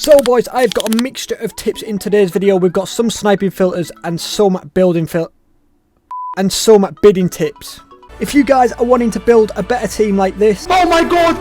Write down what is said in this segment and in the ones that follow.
So boys, I've got a mixture of tips in today's video. We've got some sniping filters and some bidding tips. If you guys are wanting to build a better team like this, oh my god,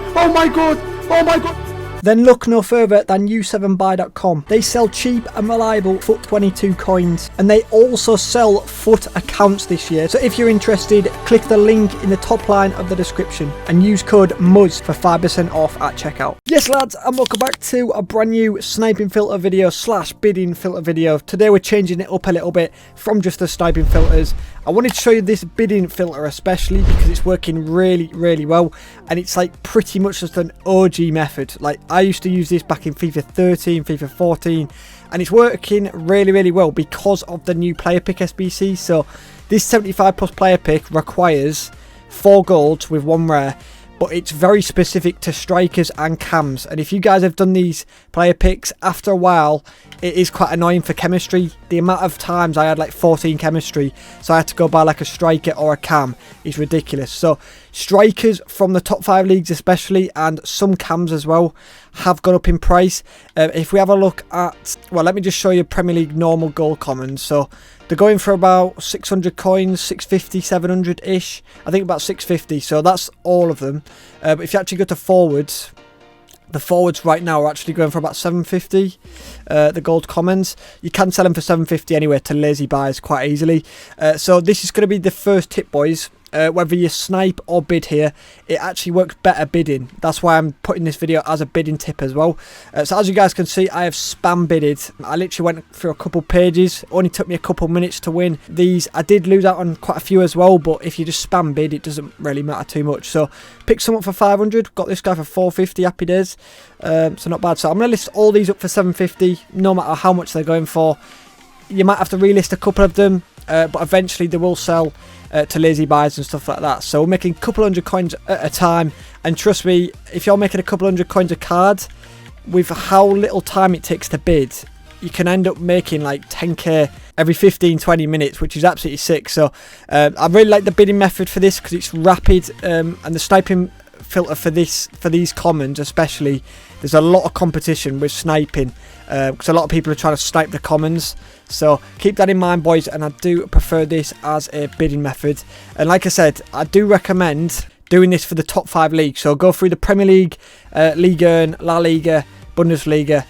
then look no further than u7buy.com. They sell cheap and reliable FUT 22 coins, and they also sell FUT accounts this year. So if you're interested, click the link in the top line of the description and use code MUZZ for 5% off at checkout. Yes lads, and welcome back to a brand new sniping filter video slash bidding filter video. Today we're changing it up a little bit from just the sniping filters. I wanted to show you this bidding filter especially because it's working really well, and it's like pretty much just an OG method. Like I used to use this back in FIFA 13, FIFA 14, and it's working really well because of the new player pick SBC. So this 75 plus player pick requires 4 golds with 1 rare, but it's very specific to strikers and cams. And if you guys have done these player picks, after a while it is quite annoying for chemistry. The amount of times I had like 14 chemistry, so I had to go buy like a striker or a cam is ridiculous. So strikers from the top 5 leagues especially, and some cams as well, have gone up in price. If we have a look at, well, let me just show you Premier League normal gold commons. So they're going for about 600 coins, 650, 700 ish. I think about 650, so that's all of them. But if you actually go to forwards, the forwards right now are actually going for about 750. The gold commons, you can sell them for 750 anyway to lazy buyers quite easily. So this is going to be the first tip, boys. Whether you snipe or bid here, it actually works better bidding. That's why I'm putting this video as a bidding tip as well. So as you guys can see, I have spam bidded. I literally went through a couple pages. Only took me a couple minutes to win these. I did lose out on quite a few as well, but if you just spam bid, it doesn't really matter too much. So picked some up for 500, got this guy for 450, happy days. So not bad. So I'm going to list all these up for 750, no matter how much they're going for. You might have to relist a couple of them, but eventually they will sell to lazy buyers and stuff like that. So we're making a couple hundred coins at a time, and trust me, if you're making a couple hundred coins a card, with how little time it takes to bid, you can end up making like 10k every 15-20 minutes, which is absolutely sick. So I really like the bidding method for this because it's rapid, and the sniping filter for these commons especially, there's a lot of competition with sniping because a lot of people are trying to snipe the commons. So keep that in mind, boys, and I do prefer this as a bidding method. And like I said, I do recommend doing this for the top 5 leagues. So go through the Premier League, Liga, La Liga, Bundesliga,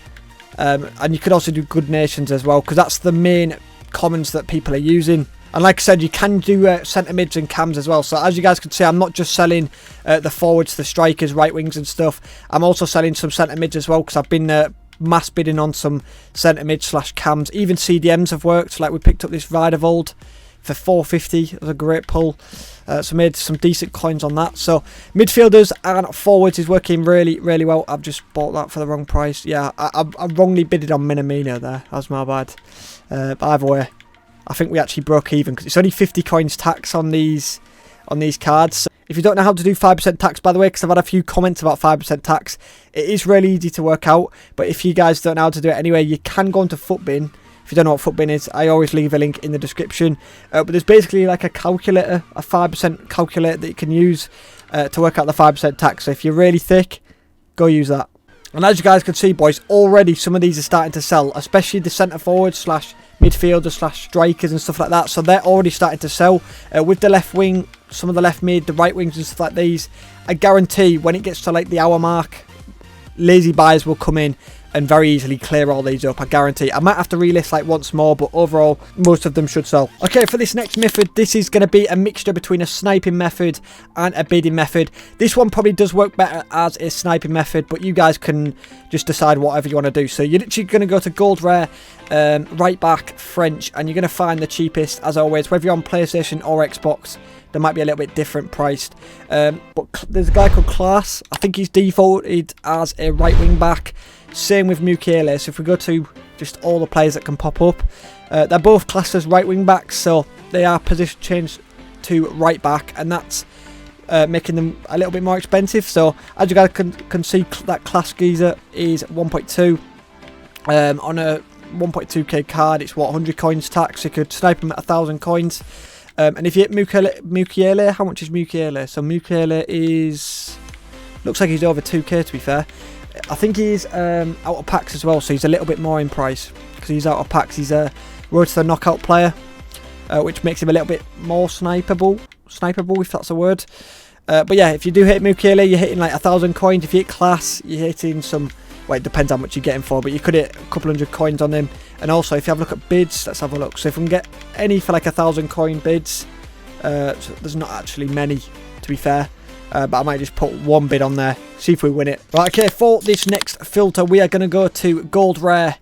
and you could also do good nations as well, because that's the main commons that people are using. And like I said, you can do centre mids and cams as well. So as you guys can see, I'm not just selling the forwards, the strikers, right wings and stuff. I'm also selling some centre mids as well, because I've been mass bidding on some centre mid slash cams. Even CDMs have worked. Like we picked up this Ridervold for 450. It was a great pull. So made some decent coins on that. So midfielders and forwards is working really well. I've just bought that for the wrong price. Yeah, I wrongly bidded on Minamino there. That's my bad. But either way, I think we actually broke even because it's only 50 coins tax on these cards. So if you don't know how to do 5% tax, by the way, because I've had a few comments about 5% tax, it is really easy to work out. But if you guys don't know how to do it anyway, you can go into FUTBin. If you don't know what FUTBin is, I always leave a link in the description. But there's basically like a calculator, a 5% calculator that you can use to work out the 5% tax. So if you're really thick, go use that. And as you guys can see, boys, already some of these are starting to sell, especially the centre forwards slash midfielders slash strikers and stuff like that. So they're already starting to sell with the left wing, some of the left mid, the right wings and stuff like these. I guarantee when it gets to like the hour mark, lazy buyers will come in and very easily clear all these up. I guarantee. I might have to relist like once more, but overall most of them should sell. Okay, for this next method, this is going to be a mixture between a sniping method and a bidding method. This one probably does work better as a sniping method, but you guys can just decide whatever you want to do. So you're literally going to go to gold rare, right back, French, and you're going to find the cheapest as always, whether you're on PlayStation or Xbox. They might be a little bit different priced, but there's a guy called Class. I think he's defaulted as a right wing back. Same with Mukiele. So if we go to just all the players that can pop up, they're both classed as right wing backs, so they are position changed to right back, and that's making them a little bit more expensive. So as you guys can see, that Class geezer is 1.2 on a 1.2k card. It's what, 100 coins tax. You could snipe him at 1,000 coins. And if you hit Mukiele, how much is Mukiele? So Mukiele is, looks like he's over 2k to be fair. I think he's out of packs as well, so he's a little bit more in price because he's out of packs. He's a Road to the Knockout player, which makes him a little bit more snipeable if that's a word. But yeah, if you do hit Mukele, you're hitting like 1,000 coins. If you hit Class, you're hitting some, well, it depends how much you're getting for, but you could hit a couple hundred coins on him. And also, if you have a look at bids, let's have a look. So if we can get any for like 1,000 coin bids, so there's not actually many, to be fair. But I might just put one bid on there, see if we win it. Right, okay, for this next filter, we are going to go to Gold Rare.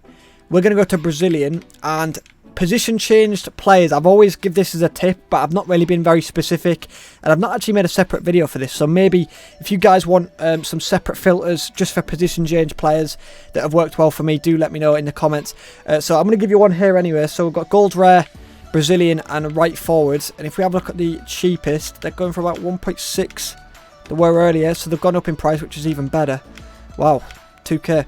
We're going to go to Brazilian and position changed players. I've always give this as a tip, but I've not really been very specific, and I've not actually made a separate video for this. So maybe if you guys want some separate filters just for position change players that have worked well for me, do let me know in the comments. So I'm going to give you one here anyway. So we've got Gold Rare, Brazilian, and right forwards. And if we have a look at the cheapest, they're going for about 1.6. They were earlier, so they've gone up in price, which is even better. Wow, 2k.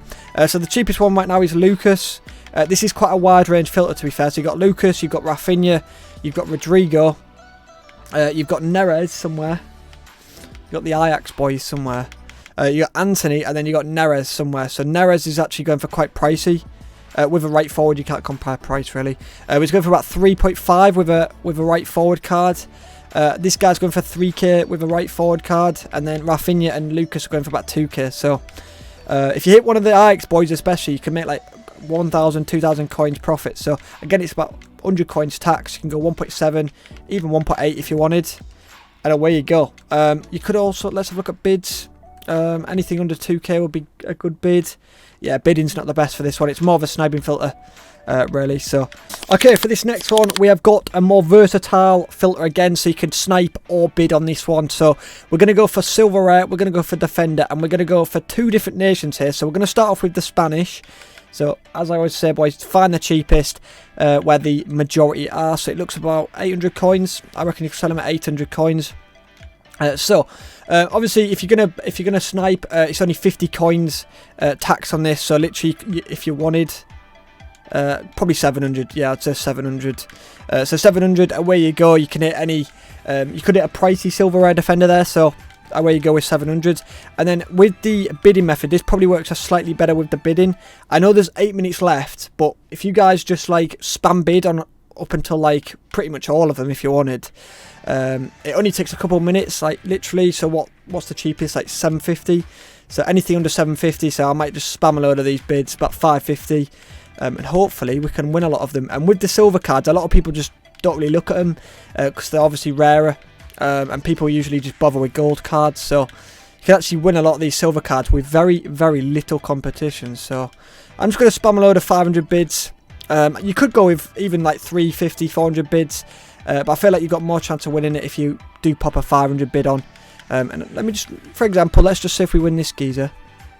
So the cheapest one right now is Lucas. This is quite a wide range filter, to be fair. So you've got Lucas, you've got Rafinha, you've got Rodrigo, you've got Neres somewhere, you've got the Ajax boys somewhere, you got Anthony, and then you've got Neres somewhere. So Neres is actually going for quite pricey. With a right forward, you can't compare price really. He's going for about 3.5 with a right forward card. This guy's going for 3k with a right forward card, and then Rafinha and Lucas are going for about 2k. So if you hit one of the Ajax boys especially, you can make like 1,000, 2,000 coins profit. So again, it's about 100 coins tax. You can go 1.7, even 1.8 if you wanted, and away you go. You could also, let's have a look at bids. Anything under 2k would be a good bid. Yeah, bidding's not the best for this one. It's more of a sniping filter, really. So okay, for this next one, we have got a more versatile filter again, so you can snipe or bid on this one. So we're going to go for silver rare, we're going to go for defender, and we're going to go for two different nations here. So we're going to start off with the Spanish. So as I always say, boys, find the cheapest where the majority are. So it looks about 800 coins. I reckon you can sell them at 800 coins. Obviously, if you're gonna snipe, it's only 50 coins tax on this. So literally, if you wanted, probably 700. Yeah, I'd say 700. So 700. Away you go. You can hit any. You could hit a pricey silver rare defender there. So away you go with 700. And then with the bidding method, this probably works slightly better with the bidding. I know there's 8 minutes left, but if you guys just like spam bid on up until like pretty much all of them, if you wanted. It only takes a couple of minutes, like literally. So what's the cheapest? Like 750. So anything under 750. So I might just spam a load of these bids, about 550, and hopefully we can win a lot of them. And with the silver cards, a lot of people just don't really look at them because they're obviously rarer, and people usually just bother with gold cards. So you can actually win a lot of these silver cards with very, very little competition. So I'm just going to spam a load of 500 bids. You could go with even like 350, 400 bids. But I feel like you've got more chance of winning it if you do pop a 500 bid on. And let me just, for example, let's just say if we win this geezer.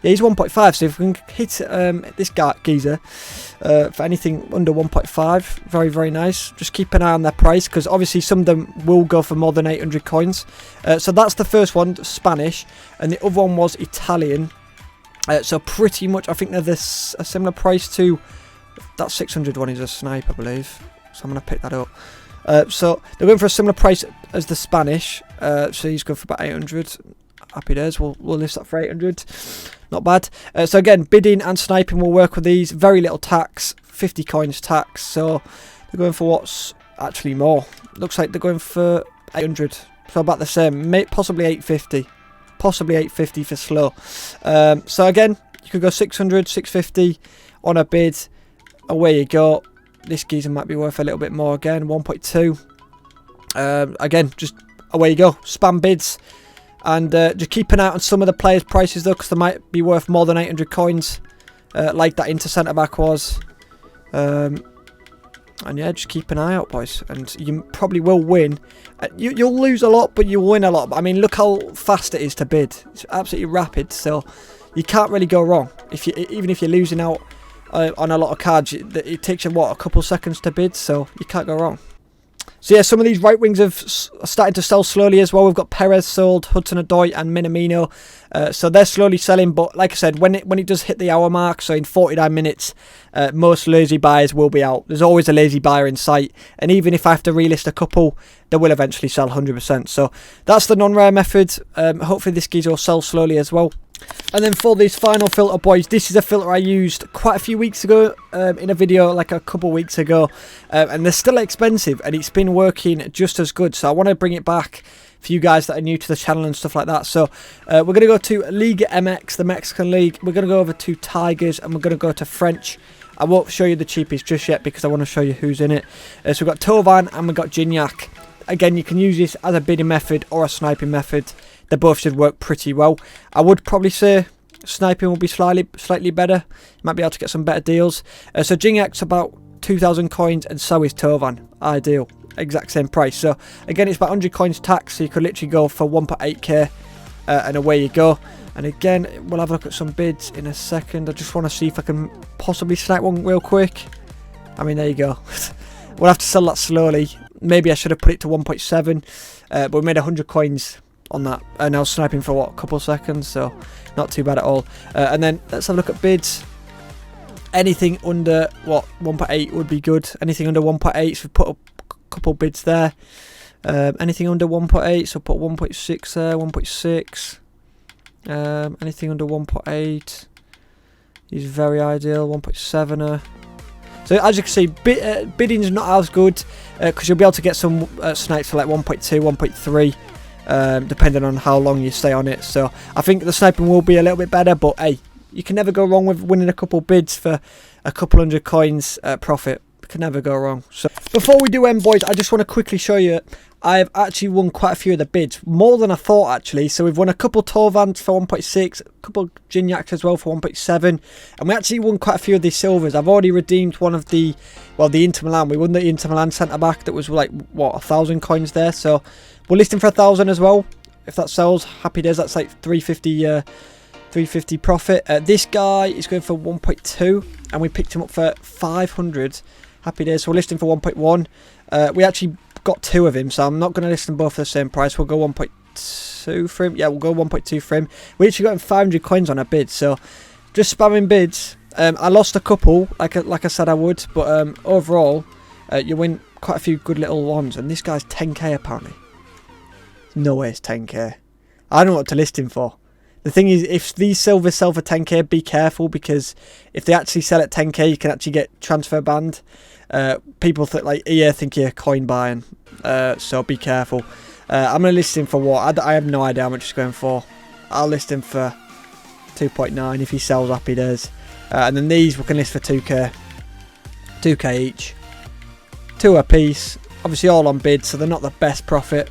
Yeah, he's 1.5, so if we can hit this guy, geezer for anything under 1.5, very, very nice. Just keep an eye on their price, because obviously some of them will go for more than 800 coins. So that's the first one, Spanish, and the other one was Italian. So pretty much, I think they're a similar price to that 600 one is a snipe, I believe. So I'm going to pick that up. So they're going for a similar price as the Spanish. So he's going for about 800. Happy days. We'll list that for 800. Not bad. So again, bidding and sniping will work with these. Very little tax. 50 coins tax. So they're going for what's actually more. Looks like they're going for 800. So about the same. Possibly 850. Possibly 850 for slow. So again, you could go 600, 650 on a bid. Away you go. This geezer might be worth a little bit more again, 1.2. Again, just away you go. Spam bids. And just keep an eye on some of the players' prices though, because they might be worth more than 800 coins. Like that Inter centre back was. And yeah, just keep an eye out, boys. And you probably will win. You'll lose a lot, but you'll win a lot. I mean, look how fast it is to bid. It's absolutely rapid. So you can't really go wrong. Even if you're losing out on a lot of cards, it takes you what, a couple seconds to bid, so you can't go wrong. So yeah, some of these right wings are starting to sell slowly as well. We've got Perez sold, Hudson-Odoi and Minamino, so they're slowly selling. But like I said, when it does hit the hour mark, so in 49 minutes, most lazy buyers will be out. There's always a lazy buyer in sight, and even if I have to relist a couple, they will eventually sell 100%. So that's the non-rare method. Hopefully this geezer will sell slowly as well. And then for this final filter, boys, this is a filter I used quite a few weeks ago in a video like a couple weeks ago, and they're still expensive and it's been working just as good, so I want to bring it back for you guys that are new to the channel and stuff like that. So we're going to go to Liga MX, the Mexican League. We're going to go over to Tigers and we're going to go to French. I won't show you the cheapest just yet because I want to show you who's in it. So we've got Tovan and we've got Gignac. Again, you can use this as a bidding method or a sniping method. They both should work pretty well. I would probably say sniping will be slightly better. You might be able to get some better deals. So Gignac's about 2,000 coins and so is Tovan. Ideal. Exact same price. So again, it's about 100 coins tax, so you could literally go for 1.8k and away you go. And again, we'll have a look at some bids in a second. I just want to see if I can possibly snipe one real quick. I mean, there you go. We'll have to sell that slowly. Maybe I should have put it to 1.7, but we made 100 coins on that, and I was sniping for what, a couple of seconds, so not too bad at all. And then let's have a look at bids. Anything under what, 1.8 would be good. Anything under 1.8, so we put a couple bids there. Anything under 1.8, so put 1.6 there, 1.6. Anything under 1.8 is very ideal. 1.7. So as you can see, bidding's not as good because you'll be able to get some snipes for like 1.2, 1.3, depending on how long you stay on it. So I think the sniping will be a little bit better, but hey, you can never go wrong with winning a couple bids for a couple hundred coins profit. You can never go wrong. So before we do end, boys, I just want to quickly show you I've actually won quite a few of the bids, more than I thought actually. So we've won a couple Tovans for 1.6, a couple Gignacs as well for 1.7, and we actually won quite a few of these silvers. I've already redeemed one of the, well, the Inter Milan. We won the Inter Milan centre back that was like what, 1,000 coins there. So we're listing for 1,000 as well. If that sells, happy days. That's like 350 profit. This guy is going for 1.2, and we picked him up for 500. Happy days. So we're listing for 1.1. We actually got two of him, so I'm not going to list them both for the same price. We'll go 1.2 for him. Yeah, we'll go 1.2 for him. We actually got 500 coins on a bid, so just spamming bids. I lost a couple, like I said I would, but overall, you win quite a few good little ones. And this guy's 10k apparently. No way it's 10k. I don't know what to list him for. The thing is, if these silvers sell for 10k, be careful, because if they actually sell at 10k, you can actually get transfer banned. People like EA think you're coin buying, so be careful. I'm going to list him for what? I have no idea how much he's going for. I'll list him for 2.9 if he sells, happy days. And then these we can list for 2k. 2k each. 2 a piece. Obviously all on bid, so they're not the best profit,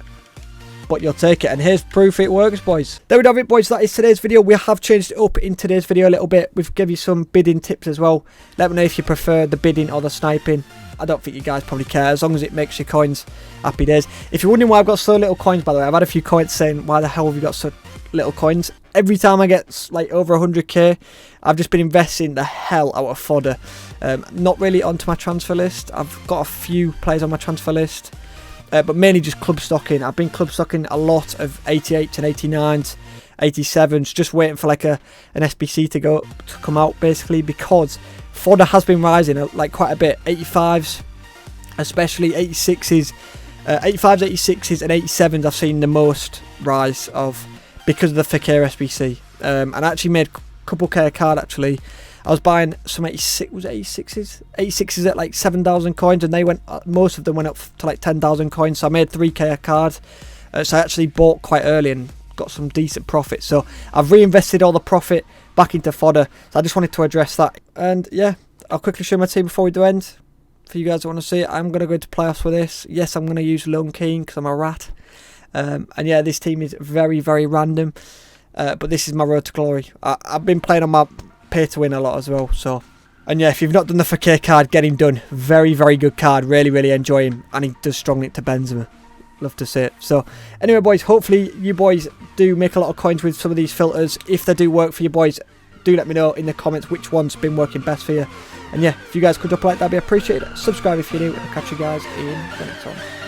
but you'll take it. And here's proof it works, boys. There we have it, boys. That is today's video. We have changed it up in today's video a little bit. We've given you some bidding tips as well. Let me know if you prefer the bidding or the sniping. I don't think you guys probably care, as long as it makes your coins. Happy days. If you're wondering why I've got so little coins, by the way, I've had a few comments saying, why the hell have you got so little coins? Every time I get like over 100k, I've just been investing the hell out of fodder. Not really onto my transfer list. I've got a few players on my transfer list, but mainly just club stocking. I've been club stocking a lot of 88s and 89s, 87s, just waiting for like an SBC to come out, basically, because fodder has been rising like quite a bit. 85s, especially 86s, 85s, 86s, and 87s. I've seen the most rise of because of the Fakir SBC. And I actually made a couple K a card actually. I was buying some 86, was it 86s? 86s at like 7,000 coins, and they went, most of them went up to like 10,000 coins, so I made 3k a card. So I actually bought quite early and got some decent profit. So I've reinvested all the profit back into fodder. So I just wanted to address that. And yeah, I'll quickly show my team before we do end. For you guys that want to see it, I'm going to go into playoffs with this. Yes, I'm going to use Lone King because I'm a rat. And yeah, this team is very, very random. But this is my road to glory. I've been playing on my pay to win a lot as well, so. And yeah, if you've not done the Fakir card, get him done. Very, very good card. Really, really enjoy him, and he does strong link to Benzema. Love to see it. So anyway, boys, hopefully you boys do make a lot of coins with some of these filters. If they do work for you boys, do let me know in the comments which one's been working best for you. And yeah, if you guys could drop a like, that'd be appreciated. Subscribe if you're new, and I'll catch you guys in the next one.